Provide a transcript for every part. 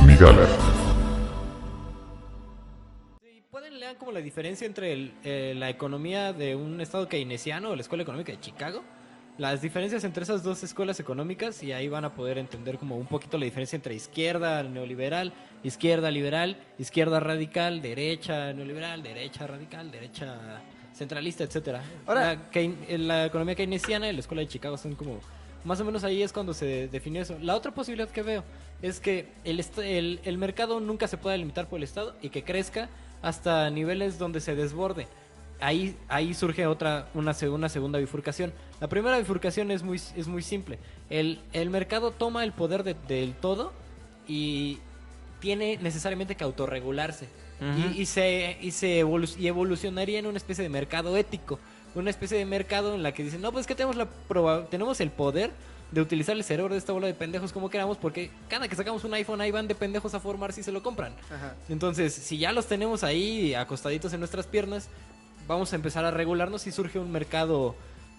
Migala. Sí, pueden leer como la diferencia entre la economía de un estado keynesiano o la escuela económica de Chicago. Las diferencias entre esas dos escuelas económicas y ahí van a poder entender como un poquito la diferencia entre izquierda neoliberal, izquierda liberal, izquierda radical, derecha neoliberal, derecha radical, derecha centralista, etcétera. Ahora, La economía keynesiana y la escuela de Chicago son como más o menos ahí es cuando se definió eso. La otra posibilidad que veo es que el mercado nunca se pueda limitar por el Estado y que crezca hasta niveles donde se desborde. Ahí surge una segunda bifurcación. La primera bifurcación es muy simple. El mercado toma el poder del todo y tiene necesariamente que autorregularse. Ujú. Y evolucionaría en una especie de mercado ético. Una especie de mercado en la que dicen, no, pues que tenemos el poder de utilizar el cerebro de esta bola de pendejos como queramos, porque cada que sacamos un iPhone ahí van de pendejos a formar si se lo compran. ajá. Entonces, si ya los tenemos ahí acostaditos en nuestras piernas, vamos a empezar a regularnos y surge un mercado,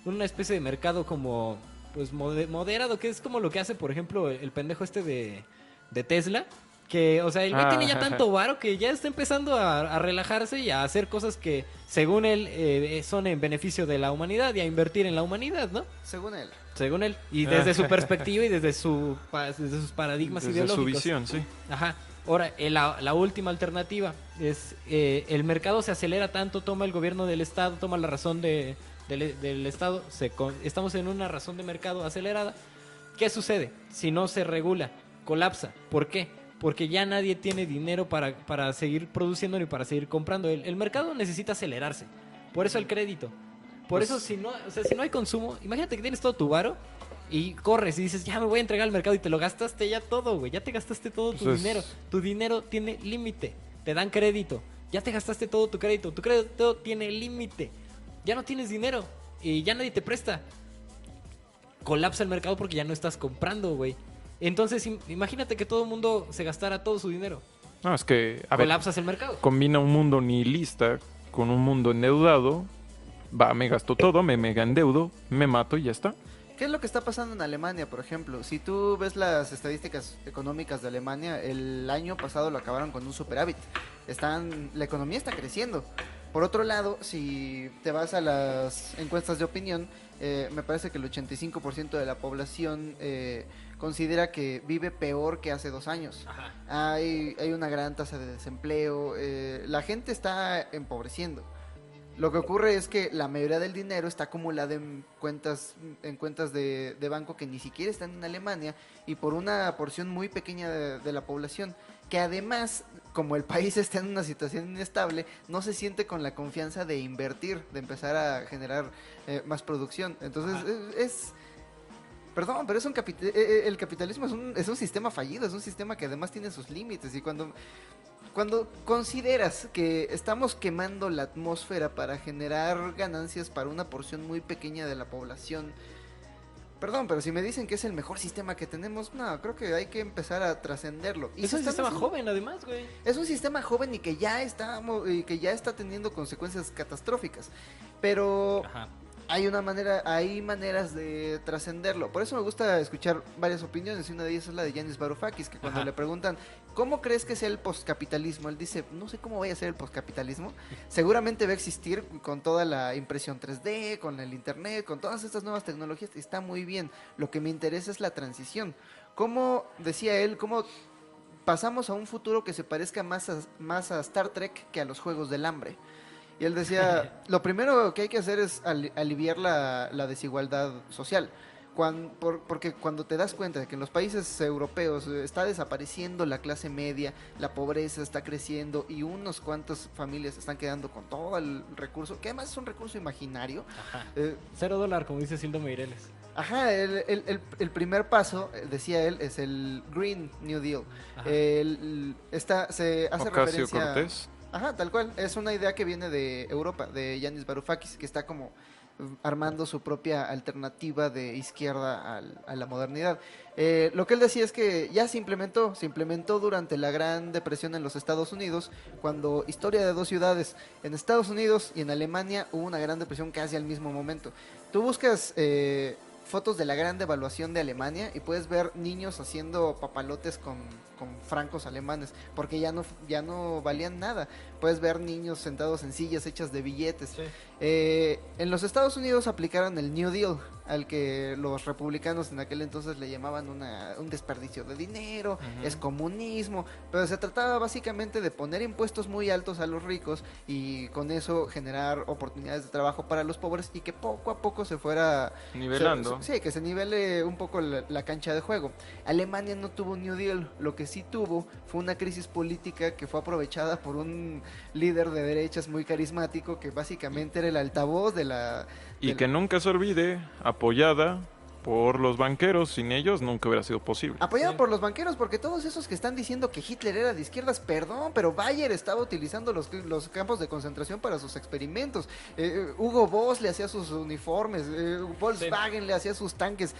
una especie de mercado como, pues, moderado, que es como lo que hace, por ejemplo, el pendejo este de Tesla, que, o sea, el güey tiene ya tanto varo que ya está empezando a relajarse y a hacer cosas que, según él, son en beneficio de la humanidad y a invertir en la humanidad, ¿no? Según él. Según él. Y desde su perspectiva y desde sus paradigmas Desde ideológicos. su visión, sí. Ajá. Ahora, la última alternativa es el mercado se acelera tanto, toma el gobierno del Estado, toma la razón del Estado, estamos en una razón de mercado acelerada. ¿Qué sucede? Si no se regula, colapsa. ¿Por qué? Porque ya nadie tiene dinero para seguir produciendo ni para seguir comprando. El mercado necesita acelerarse. Por eso el crédito. Por Pues- eso si no hay consumo, imagínate que tienes todo tu varo y corres y dices, ya me voy a entregar al mercado y te lo gastaste ya todo, güey. Ya te gastaste todo tu Pues es- dinero. Tu dinero tiene límite. Te dan crédito. Ya te gastaste todo tu crédito. Tu crédito tiene límite. Ya no tienes dinero y ya nadie te presta. Colapsa el mercado porque ya no estás comprando, güey. Entonces, imagínate que todo el mundo se gastara todo su dinero. No, es que, a ver, Colapsas el mercado. combina un mundo nihilista con un mundo endeudado. Va, me gasto todo, me mega endeudo, me mato y ya está. ¿Qué es lo que está pasando en Alemania, por ejemplo? Si tú ves las estadísticas económicas de Alemania, el año pasado lo acabaron con un superávit. La economía está creciendo. Por otro lado, si te vas a las encuestas de opinión, me parece que el 85% de la población considera que vive peor que hace 2 años. Ajá. Hay una gran tasa de desempleo, la gente está empobreciendo. Lo que ocurre es que la mayoría del dinero está acumulado en cuentas de banco que ni siquiera están en Alemania y por una porción muy pequeña de la población, que además, como el país está en una situación inestable, no se siente con la confianza de invertir, de empezar a generar más producción. Entonces perdón, pero el capitalismo es un sistema fallido, es un sistema que además tiene sus límites y cuando consideras que estamos quemando la atmósfera para generar ganancias para una porción muy pequeña de la población, perdón, pero si me dicen que es el mejor sistema que tenemos, no, creo que hay que empezar a trascenderlo. Es se un están sistema haciendo- joven, además, güey. Es un sistema joven y que ya está teniendo consecuencias catastróficas, pero Ajá. hay maneras de trascenderlo. Por eso me gusta escuchar varias opiniones y una de ellas es la de Yanis Varoufakis, que cuando Ajá. le preguntan ¿cómo crees que sea el postcapitalismo? Él dice, no sé cómo vaya a ser el postcapitalismo. Seguramente va a existir con toda la impresión 3D, con el internet, con todas estas nuevas tecnologías. Está muy bien. Lo que me interesa es la transición. Como decía él, cómo pasamos a un futuro que se parezca más a Star Trek que a los Juegos del Hambre. Y él decía, lo primero que hay que hacer es aliviar la desigualdad social. Porque cuando te das cuenta de que en los países europeos está desapareciendo la clase media, la pobreza está creciendo y unos cuantas familias están quedando con todo el recurso, que además es un recurso imaginario. Ajá. eh, $0, como dice Sildo Meireles. Ajá, el primer paso, decía él, es el Green New Deal. Ajá. Se hace Ocasio referencia... Cortés. Ajá, tal cual. Es una idea que viene de Europa, de Yanis Varoufakis, que está como armando su propia alternativa de izquierda a la modernidad. Lo que él decía es que ya se implementó durante la Gran Depresión en los Estados Unidos, cuando historia de dos ciudades, en Estados Unidos y en Alemania hubo una Gran Depresión casi al mismo momento. Tú buscas fotos de la gran devaluación de Alemania y puedes ver niños haciendo papalotes con francos alemanes, porque ya no valían nada. Puedes ver niños sentados en sillas hechas de billetes. Sí. En los Estados Unidos aplicaron el New Deal, al que los republicanos en aquel entonces le llamaban un desperdicio de dinero, es comunismo, pero se trataba básicamente de poner impuestos muy altos a los ricos y con eso generar oportunidades de trabajo para los pobres y que poco a poco se fuera Nivelando. Sí, que se nivele un poco la cancha de juego. Alemania no tuvo un New Deal, lo que sí tuvo fue una crisis política que fue aprovechada por un líder de derechas muy carismático que básicamente era el altavoz de la... Y que nunca se olvide, apoyada por los banqueros, sin ellos nunca hubiera sido posible. Apoyado Sí. por los banqueros, porque todos esos que están diciendo que Hitler era de izquierdas, perdón, pero Bayer estaba utilizando los campos de concentración para sus experimentos. Hugo Boss le hacía sus uniformes, Volkswagen le hacía sus tanques.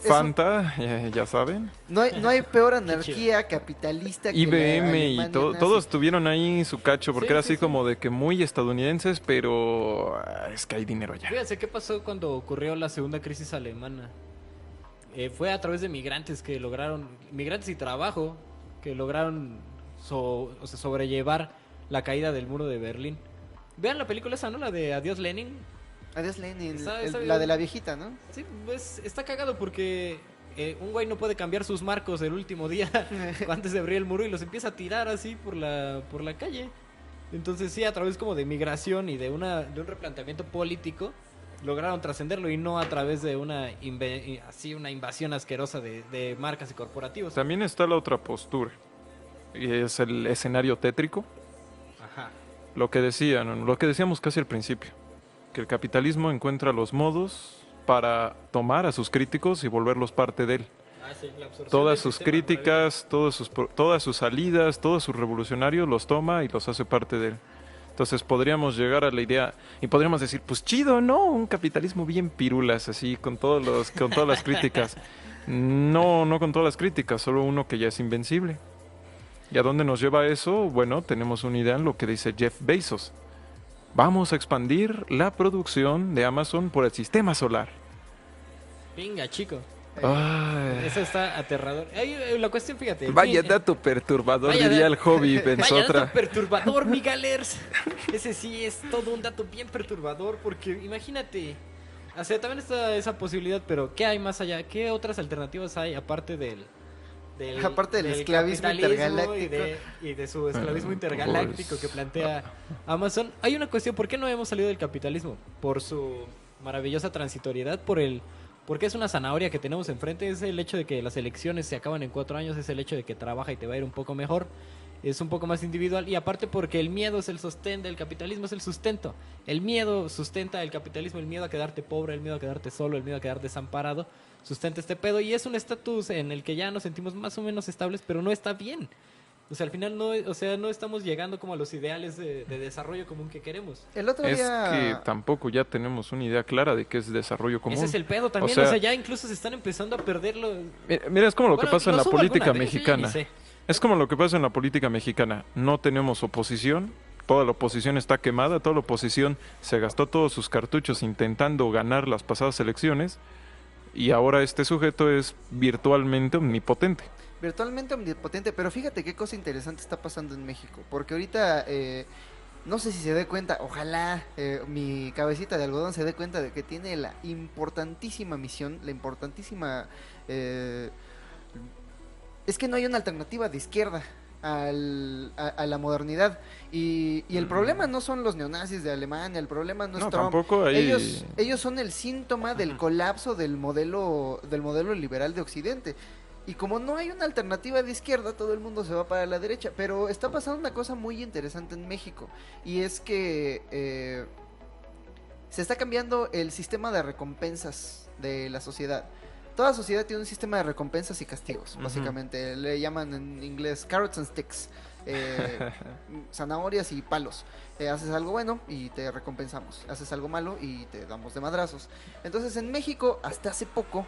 Fanta, ya saben. No hay peor anarquía capitalista que IBM la y Alemania nazi. todos tuvieron ahí su cacho, porque Sí, era sí, así sí. como de que muy estadounidenses, pero es que hay dinero allá. Fíjense qué pasó cuando ocurrió la segunda crisis alemana. Fue a través de migrantes migrantes y trabajo, que lograron sobrellevar la caída del muro de Berlín. Vean la película esa, ¿no? La de Adiós Lenin. Adiós Lenin, Está la de la viejita, ¿no? Sí, pues está cagado porque un güey no puede cambiar sus marcos el último día antes de abrir el muro y los empieza a tirar así por la calle. Entonces sí, a través como de migración y de un replanteamiento político lograron trascenderlo y no a través de una invasión asquerosa de marcas y corporativos. También está la otra postura, y es el escenario tétrico. Ajá. Lo que decíamos casi al principio, que el capitalismo encuentra los modos para tomar a sus críticos y volverlos parte de él. Sí, la absorción Todas del sus sistema críticas, todas sus salidas, todos sus revolucionarios los toma y los hace parte de él. Entonces podríamos llegar a la idea y podríamos decir, pues chido, ¿no? Un capitalismo bien pirulas, así, con todas las críticas. No con todas las críticas, solo uno que ya es invencible. ¿Y a dónde nos lleva eso? Bueno, tenemos una idea en lo que dice Jeff Bezos. Vamos a expandir la producción de Amazon por el sistema solar. Venga, chico. Ay, Eso está aterrador. La cuestión, fíjate. vaya dato perturbador, Vaya diría dato- el hobby Vaya Benzotra. dato perturbador, Migalers. Ese sí es todo un dato bien perturbador porque imagínate. O sea, también está esa posibilidad, pero ¿qué hay más allá? ¿Qué otras alternativas hay aparte del Aparte del esclavismo capitalismo intergaláctico? y de su esclavismo Ah, intergaláctico pues. que plantea Amazon? Hay una cuestión, ¿por qué no hemos salido del capitalismo? Por su maravillosa transitoriedad, porque es una zanahoria que tenemos enfrente, es el hecho de que las elecciones se acaban en 4 años, es el hecho de que trabaja y te va a ir un poco mejor, es un poco más individual, y aparte porque el miedo es el sostén del capitalismo, es el sustento. El miedo sustenta el capitalismo, el miedo a quedarte pobre, el miedo a quedarte solo, el miedo a quedar desamparado, sustenta este pedo, y es un estatus en el que ya nos sentimos más o menos estables, pero no está bien. O sea, al final no estamos llegando como a los ideales de desarrollo común que queremos. El otro Es día... que tampoco ya tenemos una idea clara de qué es desarrollo común. Ese es el pedo también, sea- o sea, ya incluso se están empezando a perderlo. Mira, es como lo que Bueno, pasa en la hubo política alguna vez, yo ya ni mexicana. sé. Es como lo que pasa en la política mexicana. No tenemos oposición. Toda la oposición está quemada. Toda la oposición se gastó todos sus cartuchos intentando ganar las pasadas elecciones. Y ahora este sujeto es virtualmente omnipotente. Virtualmente omnipotente, pero fíjate qué cosa interesante está pasando en México, porque ahorita no sé si se dé cuenta, ojalá mi cabecita de algodón se dé cuenta de que tiene la importantísima misión, la importantísima... es que no hay una alternativa de izquierda a la modernidad, y el problema no son los neonazis de Alemania, el problema no es No, Trump. tampoco hay... Ellos son el síntoma del colapso del modelo liberal de Occidente. Y como no hay una alternativa de izquierda, todo el mundo se va para la derecha. Pero está pasando una cosa muy interesante en México. Y es que se está cambiando el sistema de recompensas de la sociedad. Toda sociedad tiene un sistema de recompensas y castigos, Ujú. básicamente. Le llaman en inglés carrots and sticks. Zanahorias y palos. Haces algo bueno y te recompensamos. Haces algo malo y te damos de madrazos. Entonces en México, hasta hace poco,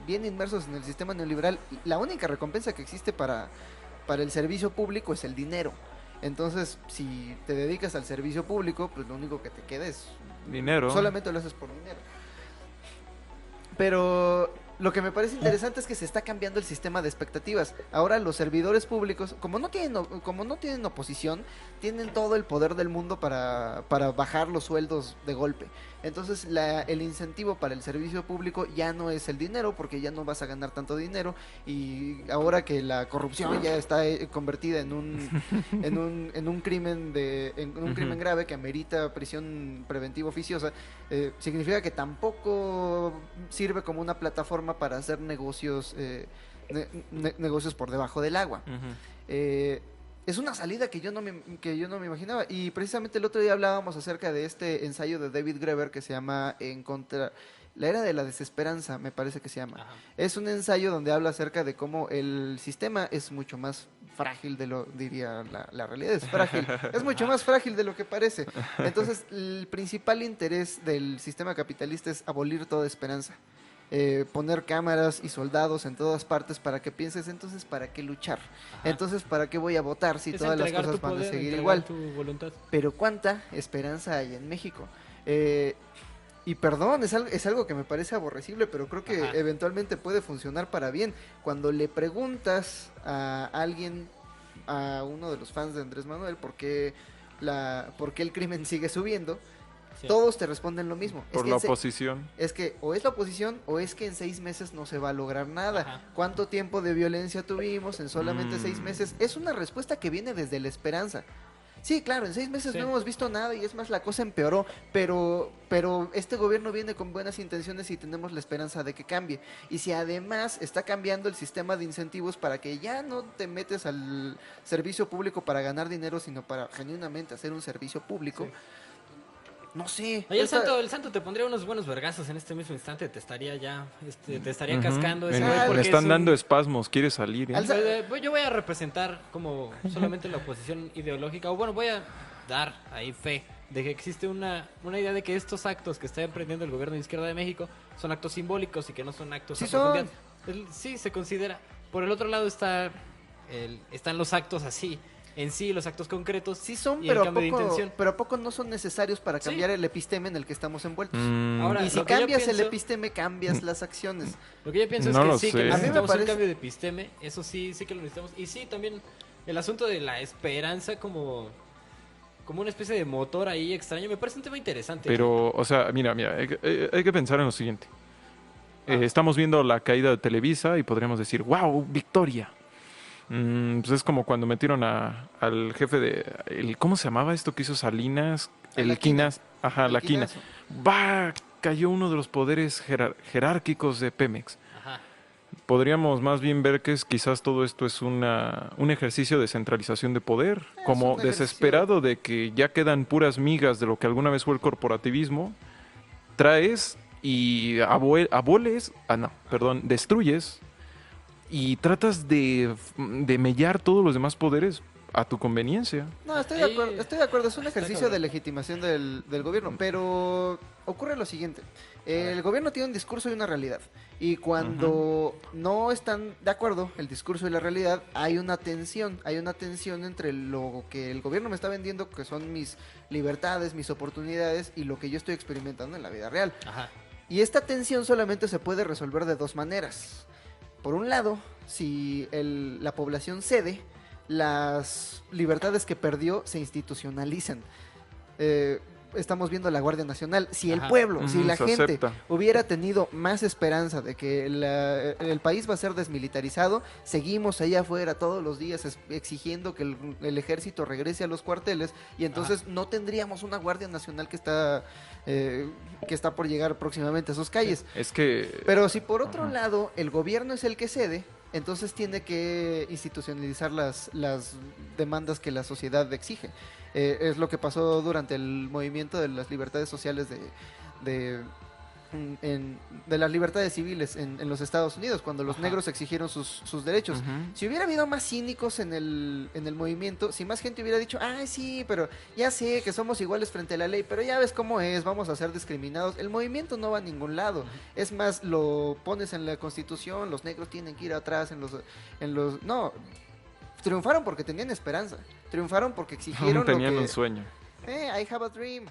bien inmersos en el sistema neoliberal, la única recompensa que existe para el servicio público es el dinero. Entonces, si te dedicas al servicio público, pues lo único que te queda es Dinero. solamente lo haces por dinero. Pero lo que me parece interesante es que se está cambiando el sistema de expectativas. Ahora los servidores públicos, como no tienen oposición, tienen todo el poder del mundo para bajar los sueldos de golpe. Entonces el incentivo para el servicio público ya no es el dinero, porque ya no vas a ganar tanto dinero. Y ahora que la corrupción ya está convertida en un crimen crimen grave que amerita prisión preventiva oficiosa, significa que tampoco sirve como una plataforma para hacer negocios negocios por debajo del agua. Es una salida que yo no me imaginaba. Y precisamente el otro día hablábamos acerca de este ensayo de David Graeber que se llama La era de la desesperanza, me parece que se llama. Ajá. Es un ensayo donde habla acerca de cómo el sistema es mucho más frágil diría la realidad es frágil, es mucho más frágil de lo que parece. Entonces, el principal interés del sistema capitalista es abolir toda esperanza. Poner cámaras y soldados en todas partes para que pienses, entonces, ¿para qué luchar? Ajá. Entonces, ¿para qué voy a votar si Es todas las entregar cosas tu van a poder, seguir entregar igual? tu voluntad. Pero ¿cuánta esperanza hay en México? Y perdón, es algo que me parece aborrecible, pero creo que Ajá. eventualmente puede funcionar para bien. Cuando le preguntas a alguien, a uno de los fans de Andrés Manuel, por qué el crimen sigue subiendo, Sí. todos te responden lo mismo. Por la oposición. Es que o es la oposición o es que en 6 meses no se va a lograr nada. Ajá. ¿Cuánto tiempo de violencia tuvimos en solamente 6 meses? Es una respuesta que viene desde la esperanza. Sí, claro, en 6 meses Sí. no hemos visto nada y es más, la cosa empeoró, pero este gobierno viene con buenas intenciones y tenemos la esperanza de que cambie. Y si además está cambiando el sistema de incentivos para que ya no te metes al servicio público para ganar dinero, sino para genuinamente hacer un servicio público, Sí. no sé. Oye, esta- el santo te pondría unos buenos vergazos en este mismo instante, te estaría te estaría Ujú. cascando ese Me- güey, Ah, porque Le están es un- dando espasmos, quiere salir. ¿Eh? Al sa- Yo voy a representar como solamente la oposición ideológica, o bueno, voy a dar ahí fe de que existe una idea de que estos actos que está emprendiendo el gobierno de izquierda de México son actos simbólicos y que no son actos Sí a son. profundidad. Sí, se considera. Por el otro lado están los actos así, en sí, los actos concretos. Sí son, y el pero cambio de intención. ¿a poco no son necesarios para Sí. cambiar el episteme en el que estamos envueltos? Ahora, Y si lo que yo cambias el pienso- episteme, cambias las acciones. Lo que yo pienso No es lo que sí, sé. que A mí me necesitamos parece- un cambio de episteme, eso sí que lo necesitamos. Y sí, también el asunto de la esperanza como una especie de motor ahí extraño, me parece un tema interesante. Pero, o sea, mira, hay que pensar en lo siguiente. Estamos viendo la caída de Televisa y podríamos decir, wow, victoria. Pues es como cuando metieron al jefe ¿cómo se llamaba esto que hizo Salinas? El El Aquina. Quinas. Ajá, la Quina. Quinazo. Cayó uno de los poderes jerárquicos de Pemex. Ajá. Podríamos más bien ver que quizás todo esto es un ejercicio de centralización de poder, como un ejercicio. desesperado de que ya quedan puras migas de lo que alguna vez fue el corporativismo, traes y destruyes y tratas de mellar todos los demás poderes a tu conveniencia. No, estoy Ahí- de acuerdo, es un está ejercicio de cabrón. legitimación del gobierno, pero ocurre lo siguiente, el gobierno tiene un discurso y una realidad, y cuando no están de acuerdo el discurso y la realidad, hay una tensión entre lo que el gobierno me está vendiendo, que son mis libertades, mis oportunidades, y lo que yo estoy experimentando en la vida real. Ajá. Y esta tensión solamente se puede resolver de 2 maneras. Por un lado, si la población cede, las libertades que perdió se institucionalizan. Estamos viendo la Guardia Nacional. Si el Ajá. pueblo, si Ujú, la se gente acepta. hubiera tenido más esperanza de que el país va a ser desmilitarizado, seguimos allá afuera todos los días exigiendo que el ejército regrese a los cuarteles, y entonces no tendríamos una Guardia Nacional que está por llegar próximamente a sus calles. Es que... Pero si por otro lado el gobierno es el que cede, entonces tiene que institucionalizar las demandas que la sociedad exige. Es lo que pasó durante el movimiento de las libertades sociales de las libertades civiles en los Estados Unidos, cuando los Ajá. negros exigieron sus derechos. Ujú. Si hubiera habido más cínicos en el movimiento, si más gente hubiera dicho, ay sí, pero ya sé que somos iguales frente a la ley, pero ya ves cómo es, vamos a ser discriminados, el movimiento no va a ningún lado. Es más, lo pones en la Constitución, los negros tienen que ir atrás no, triunfaron porque tenían esperanza, triunfaron porque exixieron Aún tenían lo que... un sueño. I have a dream.